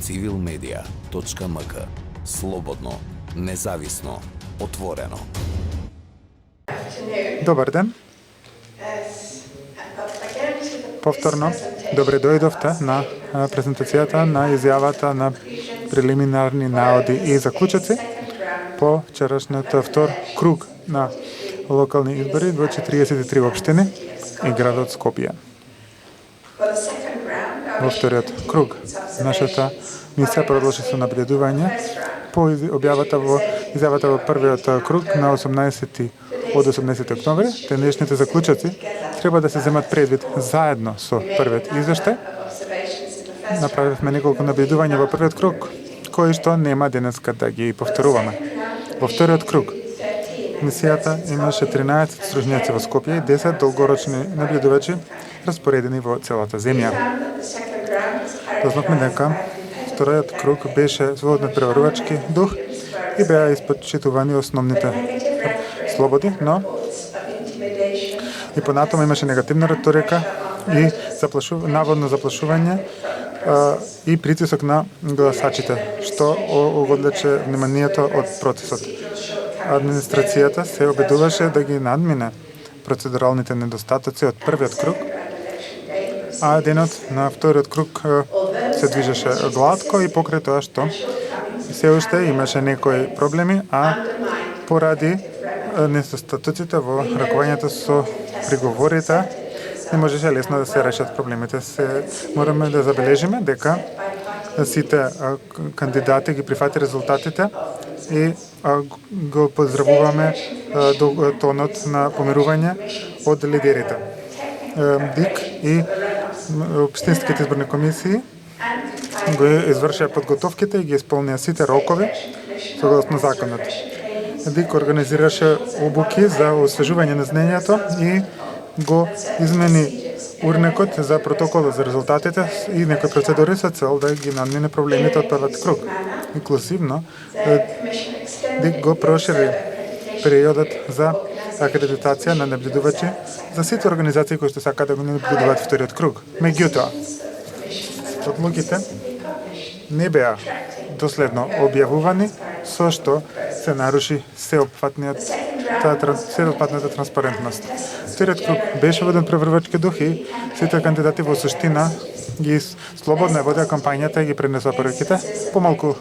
civilmedia.mk. Слободно, независно, отворено. Добар ден. Повторно, добре дојдовте на презентацијата на изјавата на прелиминарни наоди и заклучоци по вчерашниот втор круг на локални избори во 43 општини и градот Скопје. Во вториот круг нашата мисија продолжи со наблюдување по изјавата во првиот круг на 18 октомври. Денешните заклучоци треба да се земат предвид заедно со првиот извештај. Направивме неколку наблюдувања во првиот круг, кои што нема денеска да ги повторуваме. Во вториот круг мисијата имаше 13 стружњаци во Скопје и 10 долгорочни наблюдувачи распоредени во целата земја. Дознавме дека вториот круг беше во надпреварувачки дух и беа испочитувани основните слободи, но и понатоа имаше негативна реторика и наводно заплашување и притисок на гласачите, што одвлече вниманието од процесот. Администрацијата се обидуваше да ги надмине процедуралните недостатоци од првиот круг, а денот на вториот круг се движеше гладко и покрај тоа што се уште имаше некои проблеми, а поради недостатоците во ракувањето со приговорите не можеше лесно да се решат проблемите. Мораме да забележиме дека сите кандидати ги прифати резултатите и го поздравуваме тонот на помирување од лидерите. ДИК и општинските изборни комисии го извршија подготовките и ги исполнија сите рокови согласно законот. ДИК организираше обуки за освежување на знаењето и го измени урнекот за протоколот за резултатите и некои процедури со цел да ги надмине проблемите од првиот круг. Инклузивно, ДИК го прошири периодот за акредитација на наблюдувачи за сите организации кои што сакаат да го наблюдуваат вториот круг. Меѓутоа, одлуките не беа доследно објавувани, со што се наруши сеопфатната транспарентност. Вториот круг беше воден преврвачки дух и сите кандидати во суштина ги слободно водеа кампањата и ги пренесоа поруките. Помалку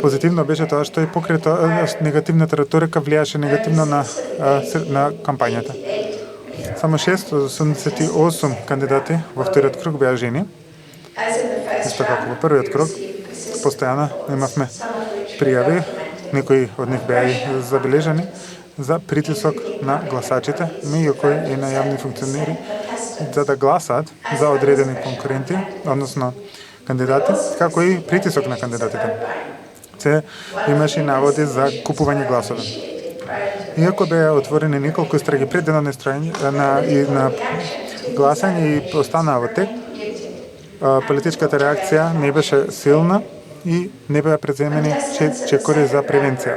позитивно беше тоа што и покрај тоа негативната реторика влијаше негативно на кампањата. Само 6 од 88 кандидати во вториот круг беа жени. Исто како во првиот круг, постојано имавме пријави, некои од нив беа и забележани за притисок на гласачите, меѓу кои и на јавни функционери, за да гласаат за одредени конкуренти, односно кандидати, како и притисок на кандидатите. Се имаше наводи за купување гласови. Иако беа отворени неколку истраги пред денот на гласање и останаа во тек, политичката реакција не беше силна и не беа преземени чекори за превенција.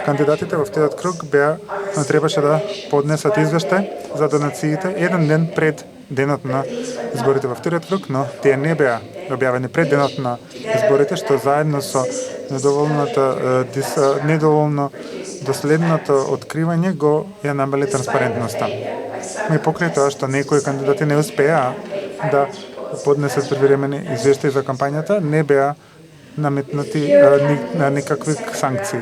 Кандидатите во вториот круг требаше да поднесат извештај за донациите еден ден пред денот на изборите во вториот круг, но тие не беа објавени пред денот на изборите, што заедно со недоволно доследното откривање го ја намали транспарентноста. И покрај тоа што некои кандидати не успеа да поднесат превремени извештаи за кампањата, не беа наметнати никакви санкции.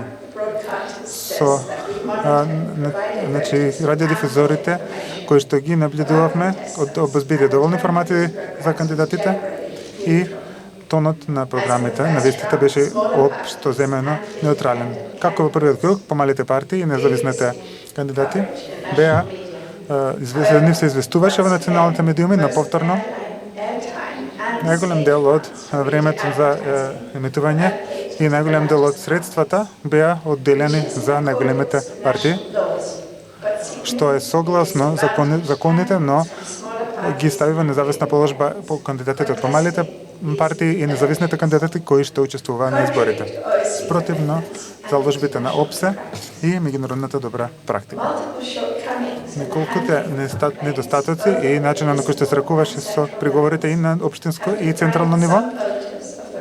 Радиодифузорите кои што ги наблюдувавме обезбедија доволни информации за кандидатите и тонот на програмите на вестите беше општо земено неутрален. Како во првиот круг, помалите партии и независните кандидати беа нив се известуваше во националните медиуми, но повторно најголем дел од времето за емитување и најголем дел од средствата беа одделени за најголемите партии, што е согласно законите, но ги стави во независна положба по кандидатите од помалите партии и независните кандидати кои што учествуваа на изборите. Спротивно заложбите на ОПСЕ и меѓународната добра практика. Неколкуте недостатоци и начинот на кој што се ракуваше со приговорите и на општинско и централно ниво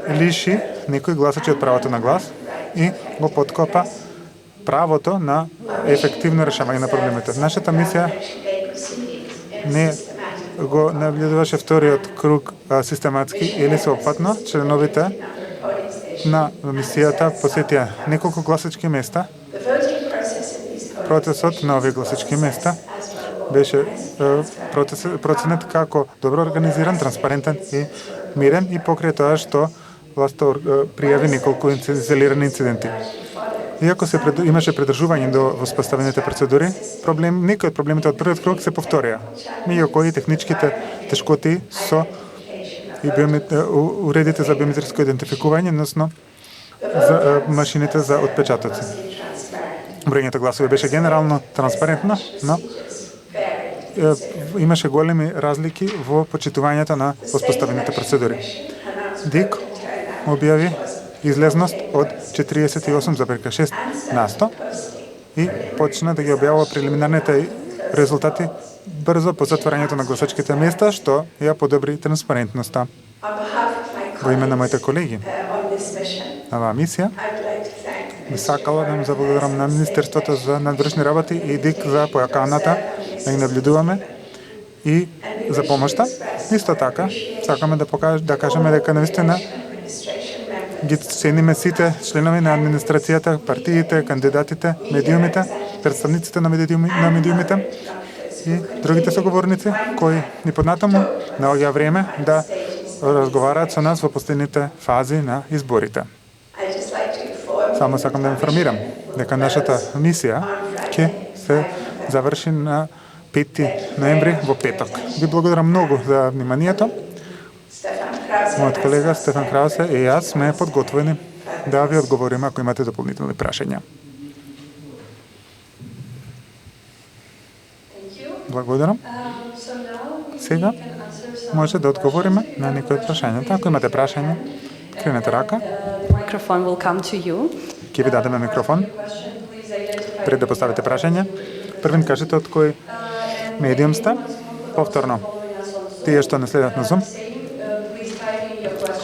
лиши некои гласачи од правото на глас и го подкопа правото на ефективно решавање на проблемите. Нашата мисија не го наблюдуваше вториот круг систематски или соопфатно. Членовите на мисијата посетија неколку гласачки места. Процесот на овие гласачки места беше проценет како добро организиран, транспарентен и мирен и покрај тоа што власта пријави неколку изолирани инциденти. Иако имаше придржување до воспоставените процедури, некои од проблемите од првиот круг се повторија. Меѓу кои техничките тешкоти со и уредите за биометриско идентификување, односно за машините за отпечатоци. Бројањето гласови беше генерално транспарентно, но имаше големи разлики во почитувањето на воспоставените процедури. ДИК објави излезност од 48,6% и почна да ги објавува прелиминарните резултати брзо по затворањето на гласачките места, што ја подобри транспарентноста. Во име на моите колеги на оваа мисија, би сакала да му заблагодарам на Министерството за надвршни работи и ДИК за појаканата да ги наблюдуваме и за помошта. Исто така, сакаме да кажеме дека навистина ги цениме сите членови на администрацијата, партиите, кандидатите, медиумите, представниците на медиумите и другите соговорници кои ни поднатаму наоѓа време да разговараат со нас во последните фази на изборите. Само сакам да информирам дека нашата мисија ќе се заврши на 5 ноември во петок. Ви благодарам многу за вниманието. Мојот колега Стефан Краусе и јас сме подготвени да ви одговориме ако имате дополнителни прашања. Благодарам. Сега може да одговориме на некои од прашањата. Ако имате прашање, кренете рака. Ќе ви дадеме микрофон. Пред да поставите прашање, првен кажете од кој медиум сте. Повторно, тие што не следат на Zoom.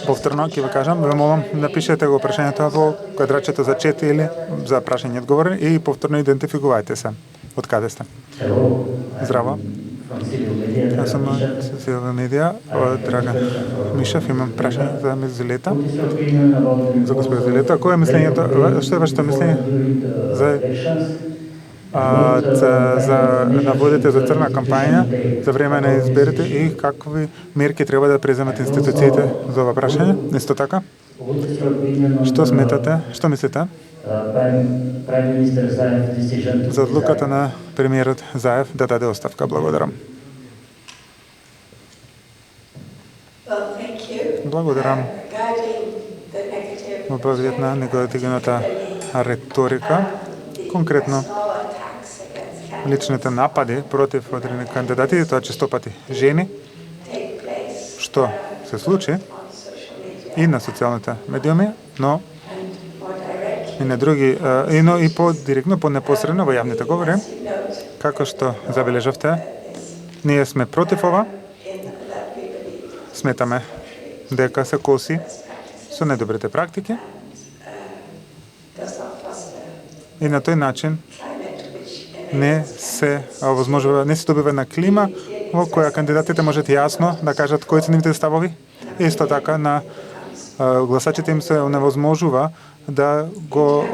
Повторно ќе ви кажам, ве молам да пишете го прашањето во квадратчето за чет или за прашање и одговори и повторно идентификувајте се. Од каде сте? Здраво. Јас сум Силва Медија од Драган Мишев. Имам прашање за мис Зилета. За господин Зилета. Кој е мислењето, што е вашето мислење за наводите за црна кампања за време на изборите и какви мерки треба да преземат институциите за ова прашање? Исто така? Што сметате? Што мислите за одлуката на премиерот Заев да даде оставка? Благодарам. Благодарам. Во повед на негативната риторика, конкретно личните напади против одредени кандидати, тоа честопати жени, што се случи и на социјалните медиуми, но и на други, но и по-директно, по-непосредно во јавните говори, како што забележавте, ние сме против ова, сметаме дека се коси со недобрите практики и на тој начин не се добива на клима во која кандидатите можат јасно да кажат кои се нивните ставови. Исто така на гласачите им се невозможува да го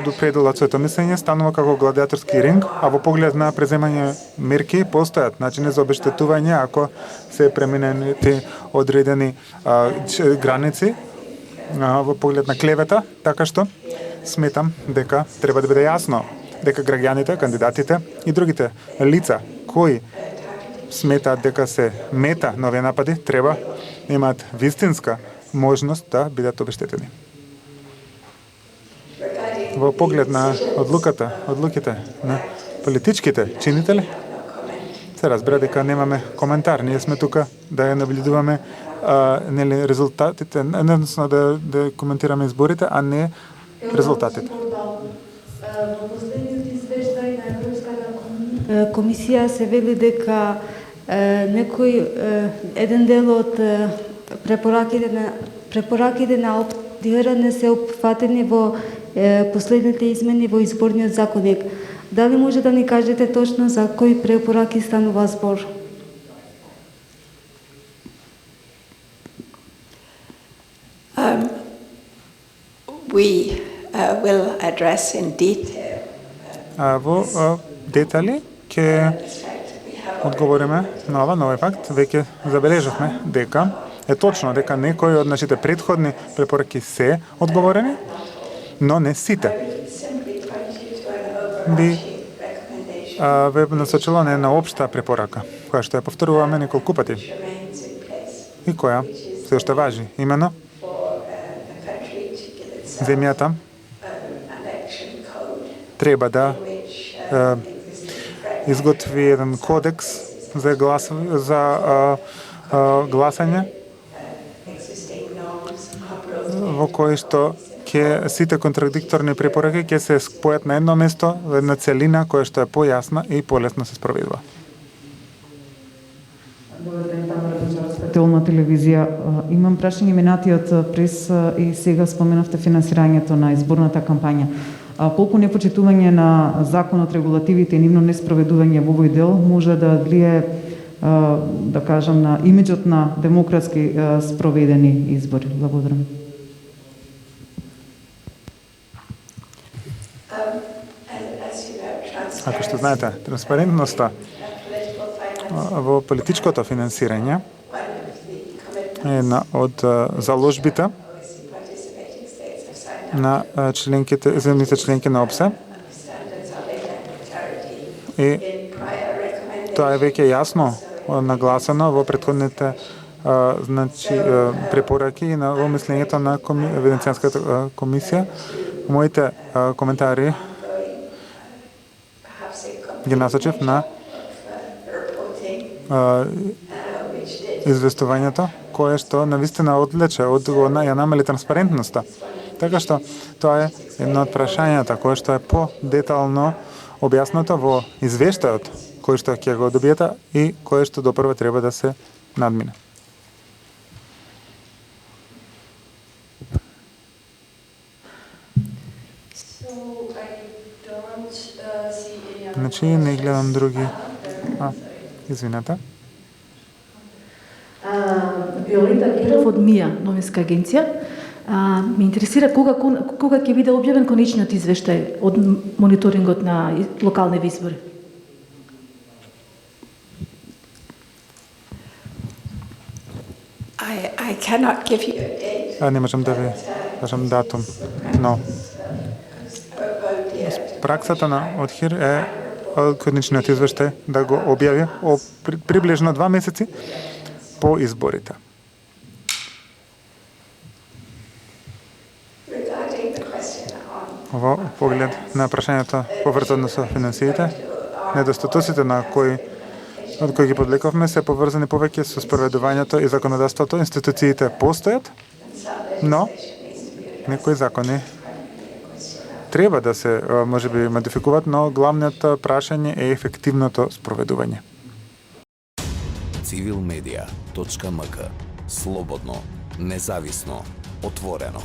допределат своето мислење, станува како гладиаторски ринг, а во поглед на преземање мерки постојат начини за обештетување ако се преминети одредени граници во поглед на клевета, така што сметам дека треба да биде јасно дека граѓаните, кандидатите и другите лица кои сметаат дека се мета на овие напади треба имаат вистинска можност да бидат обештетени. Во поглед на одлуките на политичките чинители, се разбира дека немаме коментар. Ние сме тука да ја наблюдуваме резултатите, односно да коментираме изборите, а не резултатите. Во последниот извештај на Европската комисија се вели дека еден дел од препораките на Препораките на ОДИР се опфатени во последните измени во изборниот законник. Дали може да ни кажете точно за кои препораки станува збор? We will address in detail Во детали ќе одговориме на ова, на овој факт. Веќе забележавме дека е точно дека некои од нашите претходни препораки се одговорени, но не сите. Би ве насочила на една општа препорака, која што ја повторуваме неколку пати и која се уште важи, имено земјата треба да изготви еден кодекс за гласање во кој што ќе сите контрадикторни препораки ќе се спојат на едно место, во една целина која што е појасна и полесно се спроведува. Добар ден, Тамара Печаров, Специјална телевизија. Имам прашање минатиот прес и сега споменавте финансирањето на изборната кампања. Колку непочитување на законот, регулативите и нивно неспроведување во овој дел може да влие, да кажам, на имиджот на демократски спроведени избори? Благодарам. Ако што знаете, транспарентноста во политичкото финансирање е една од заложбите на земјите членки на ОПСЕ. И тоа е веќе јасно нагласено во претходните препораки и во мислењето на Венецијанската комисија. Моите коментари ги насочив на известувањето кое што навистина одлече од ја намали транспарентноста. Така што тоа е едно од прашањата кое што е по-детално објаснато во извештајот кој што ќе го добиете и кое што допрва треба да се надмине. Значи не гледам други. Извинете. Виолета Геров од МИА, новинска агенција. Ме интересира кога ќе биде објавен конечниот извештај од мониторингот на локални избори? I cannot give you a date. Не можам да ви кажам датум, но праксата на ОДИР е конечниот извештај да го објави приближно 2 месеци по изборите. Во поглед на прашањето поврзано со финансиите, недостатоците на од кои ги подлековме се поврзани повеќе со спроведувањето и законодавството. Институциите постојат, но некои закони треба да се можеби модификуваат, но главното прашање е ефективното спроведување. Civilmedia.mk. Слободно, независно, отворено.